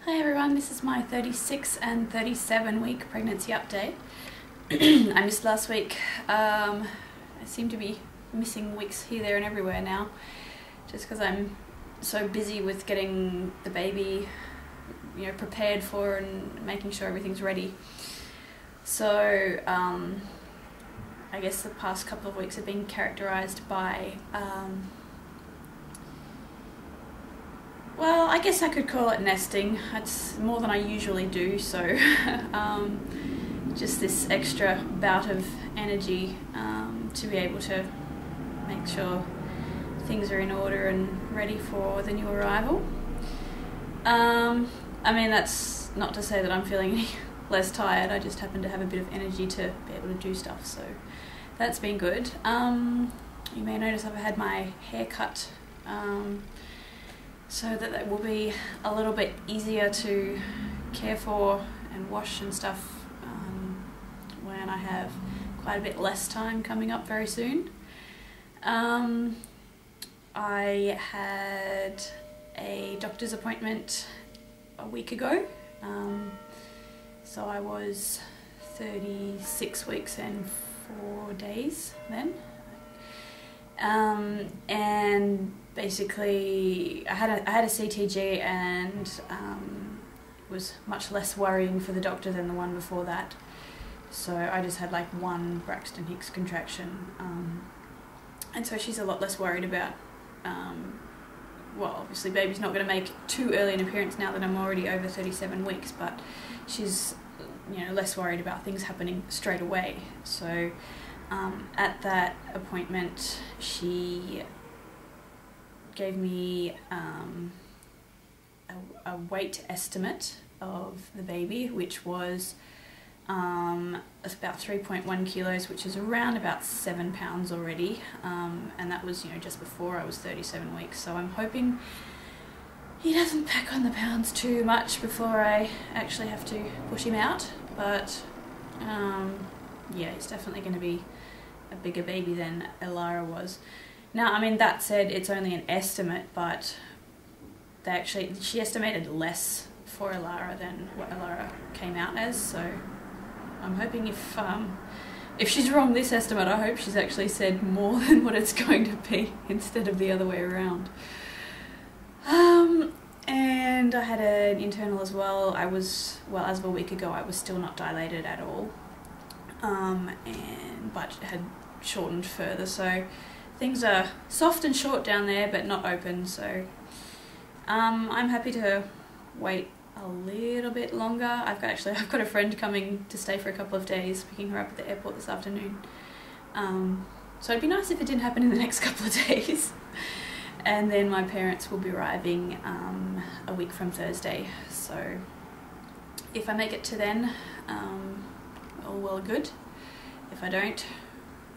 Hi everyone, this is my 36 and 37 week pregnancy update. I missed last week. I seem to be missing weeks here, there and everywhere now, just because I'm so busy with getting the baby, prepared for and making sure everything's ready. So I guess the past couple of weeks have been characterized by well, I guess I could call it nesting. It's more than I usually do, so just this extra bout of energy to be able to make sure things are in order and ready for the new arrival. I mean, that's not to say that I'm feeling any less tired. I just happen to have a bit of energy to be able to do stuff, so that's been good. You may notice I've had my hair cut so that it will be a little bit easier to care for and wash and stuff when I have quite a bit less time coming up very soon. I had a doctor's appointment a week ago, so I was 36 weeks and 4 days then. And basically I had a CTG, and it was much less worrying for the doctor than the one before that. So I just had like one Braxton Hicks contraction, and so she's a lot less worried about, well, obviously baby's not going to make too early an appearance now that I'm already over 37 weeks, but she's less worried about things happening straight away. So at that appointment, she gave me a weight estimate of the baby, which was about 3.1 kilos, which is around about 7 pounds already, and that was just before I was 37 weeks. So I'm hoping he doesn't pack on the pounds too much before I actually have to push him out, but yeah, he's definitely going to be a bigger baby than Elara was. Now, I mean, that said, it's only an estimate, but she estimated less for Elara than what Elara came out as, so I'm hoping if she's wrong this estimate, I hope she's actually said more than what it's going to be instead of the other way around. And I had an internal as well. As of a week ago, I was still not dilated at all, but had shortened further, so things are soft and short down there but not open. So I'm happy to wait a little bit longer. I've got a friend coming to stay for a couple of days, picking her up at the airport this afternoon, so it'd be nice if it didn't happen in the next couple of days. And then my parents will be arriving a week from Thursday, so if I make it to then, all well good. If I don't,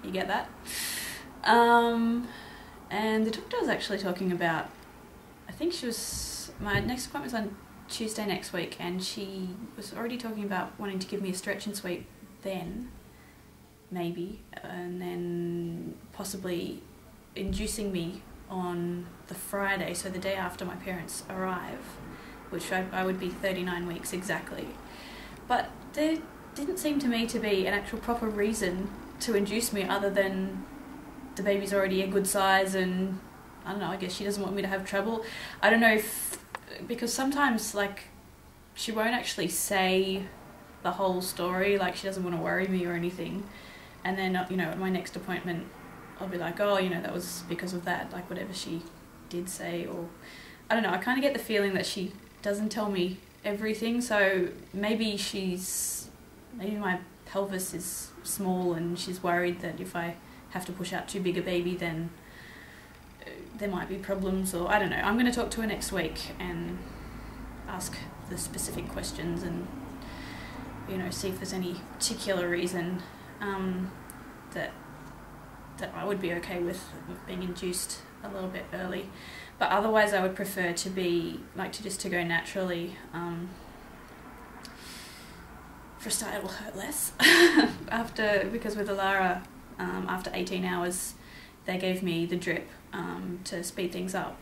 you get that. And the doctor was actually talking about, I think my next appointment's on Tuesday next week, and she was already talking about wanting to give me a stretch and sweep then, maybe, and then possibly inducing me on the Friday, so the day after my parents arrive, which I would be 39 weeks exactly. But there didn't seem to me to be an actual proper reason to induce me, other than the baby's already a good size, and I don't know, I guess she doesn't want me to have trouble. I don't know because sometimes she won't actually say the whole story, she doesn't want to worry me or anything, and then at my next appointment I'll be like, oh, that was because of that, whatever she did say, or I don't know, I kind of get the feeling that she doesn't tell me everything. So maybe my pelvis is small and she's worried that if I have to push out too big a baby, then there might be problems, or I don't know. I'm going to talk to her next week and ask the specific questions and see if there's any particular reason that I would be okay with being induced a little bit early. But otherwise I would prefer to be to go naturally. For a start, it will hurt less because with Elara, after 18 hours they gave me the drip to speed things up,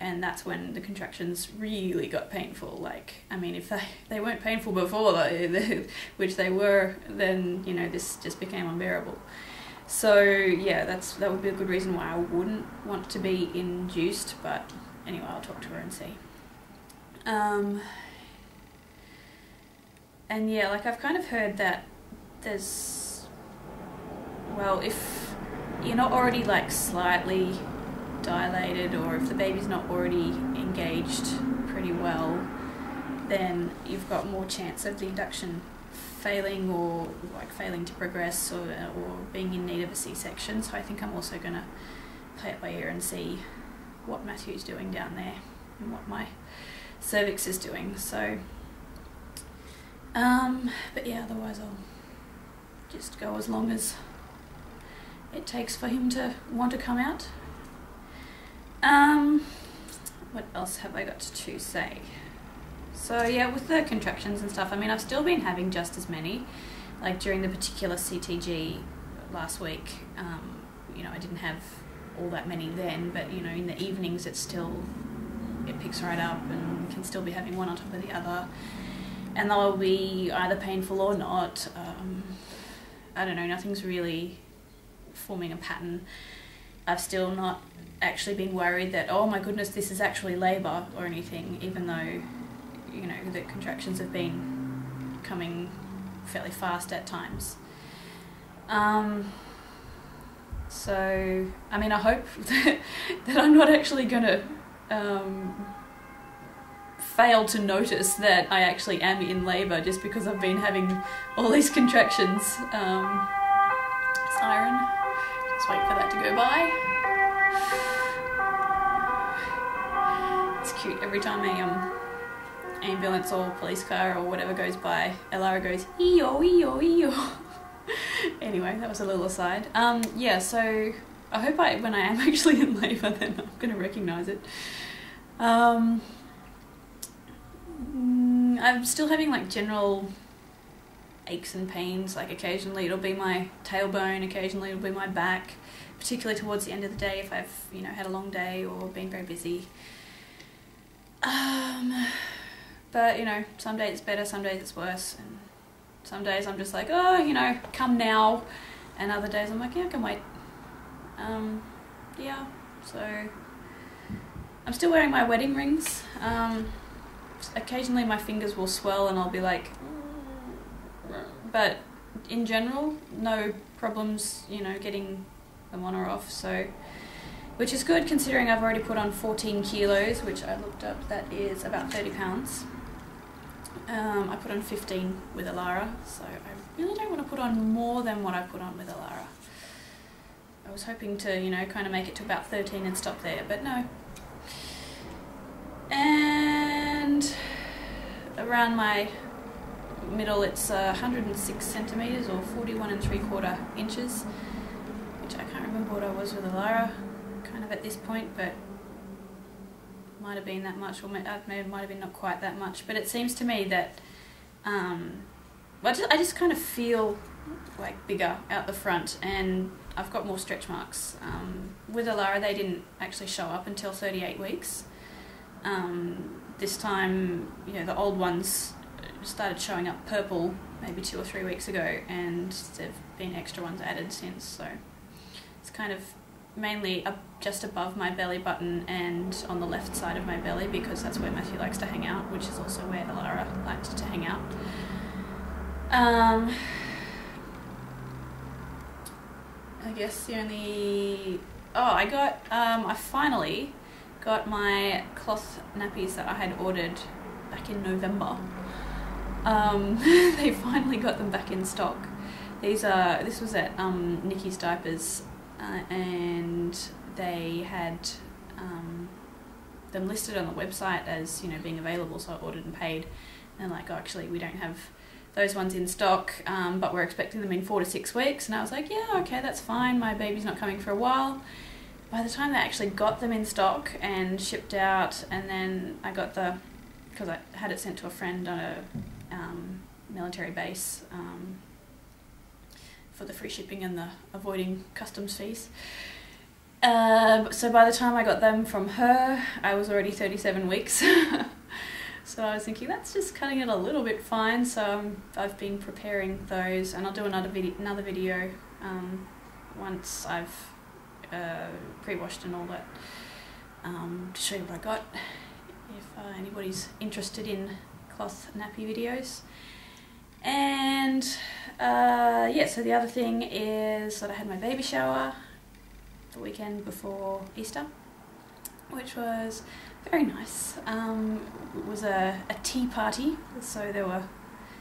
and that's when the contractions really got painful. Like, I mean, if they weren't painful before, which they were, then, you know, this just became unbearable. So yeah, that would be a good reason why I wouldn't want to be induced, but anyway, I'll talk to her and see. And yeah, like, I've kind of heard that there's, well, if you're not already like slightly dilated, or if the baby's not already engaged pretty well, then you've got more chance of the induction failing, or like failing to progress, or being in need of a C-section. So I think I'm also going to play it by ear and see what Matthew's doing down there and what my cervix is doing. So but yeah, otherwise I'll just go as long as it takes for him to want to come out. What else have I got to say? So yeah, with the contractions and stuff, I mean, I've still been having just as many. Like during the particular CTG last week, you know, I didn't have all that many then, but you know, in the evenings it picks right up, and we can still be having one on top of the other, and they'll be either painful or not. I don't know, nothing's really forming a pattern. I've still not actually been worried that, oh my goodness, this is actually labour or anything, even though, you know, the contractions have been coming fairly fast at times. So, I mean, I hope that I'm not actually going to fail to notice that I actually am in labour just because I've been having all these contractions. Siren. Just wait for that to go by. It's cute. Every time a ambulance or police car or whatever goes by, Elara goes, ee-yo, ee-yo, ee-yo. Anyway, that was a little aside. Yeah, so I hope when I am actually in labour, then I'm going to recognise it. I'm still having like general aches and pains. Like occasionally it'll be my tailbone, occasionally it'll be my back, particularly towards the end of the day if I've, you know, had a long day or been very busy. But you know, some days it's better, some days it's worse, and some days I'm just like, oh, you know, come now, and other days I'm like, yeah, I can wait. Yeah, so I'm still wearing my wedding rings. Occasionally my fingers will swell and I'll be like, but in general, no problems, you know, getting them on or off, so, which is good considering I've already put on 14 kilos, which I looked up, that is about 30 pounds. I put on 15 with Elara, so I really don't want to put on more than what I put on with Elara. I was hoping to, you know, kind of make it to about 13 and stop there, but no. And around my middle it's 106 centimetres or 41 3/4 inches, which I can't remember what I was with Elara kind of at this point, but might have been that much, or might have been not quite that much, but it seems to me that I just kind of feel like bigger out the front, and I've got more stretch marks. With Elara they didn't actually show up until 38 weeks. This time, you know, the old ones started showing up purple maybe 2 or 3 weeks ago, and there've been extra ones added since, so it's kind of mainly just above my belly button and on the left side of my belly, because that's where Matthew likes to hang out, which is also where Elara likes to hang out. I guess the only... I finally got my cloth nappies that I had ordered back in November. They finally got them back in stock. This was at Nikki's Diapers, and they had them listed on the website as, you know, being available, so I ordered and paid. And like, oh, actually we don't have those ones in stock, but we're expecting them in 4 to 6 weeks. And I was like, yeah, okay, that's fine, my baby's not coming for a while. By the time they actually got them in stock and shipped out, and then I got because I had it sent to a friend on a military base for the free shipping and the avoiding customs fees. So by the time I got them from her, I was already 37 weeks. So I was thinking that's just cutting it a little bit fine. So I've been preparing those, and I'll do another video once I've pre-washed and all that, to show you what I got, if anybody's interested in cloth nappy videos. And yeah, so the other thing is that I had my baby shower the weekend before Easter, which was very nice. It was a tea party, so there were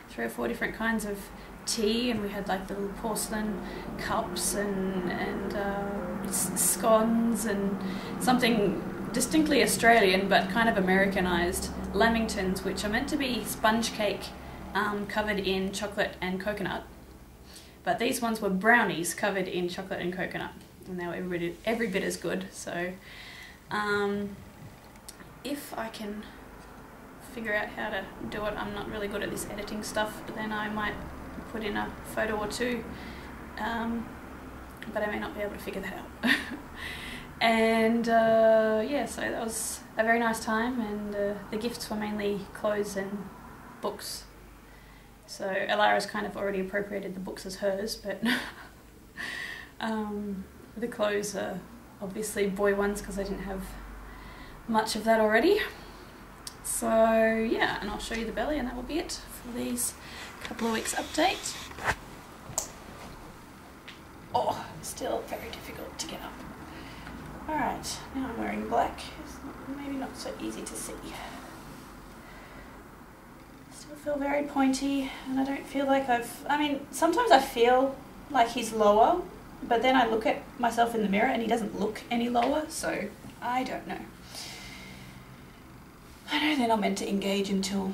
3 or 4 different kinds of tea, and we had like little porcelain cups and scones and something distinctly Australian but kind of Americanized, lamingtons, which are meant to be sponge cake covered in chocolate and coconut, but these ones were brownies covered in chocolate and coconut, and they were every bit as good. So if I can figure out how to do it, I'm not really good at this editing stuff, then I might put in a photo or two, but I may not be able to figure that out. And yeah, so that was a very nice time, and the gifts were mainly clothes and books. So Alara's kind of already appropriated the books as hers, but the clothes are obviously boy ones because I didn't have much of that already. So yeah, and I'll show you the belly, and that will be it for these couple of weeks update. Oh, still very difficult to get up. Alright, now I'm wearing black. It's maybe not so easy to see. Still feel very pointy, and I don't feel like I mean, sometimes I feel like he's lower, but then I look at myself in the mirror and he doesn't look any lower, so I don't know. I know they're not meant to engage until,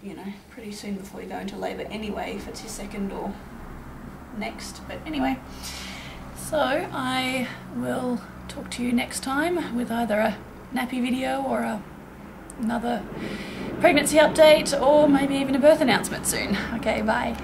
you know, pretty soon before you go into labour anyway, if it's your second or next, but anyway. So I will talk to you next time with either a nappy video or another pregnancy update, or maybe even a birth announcement soon. Okay, bye.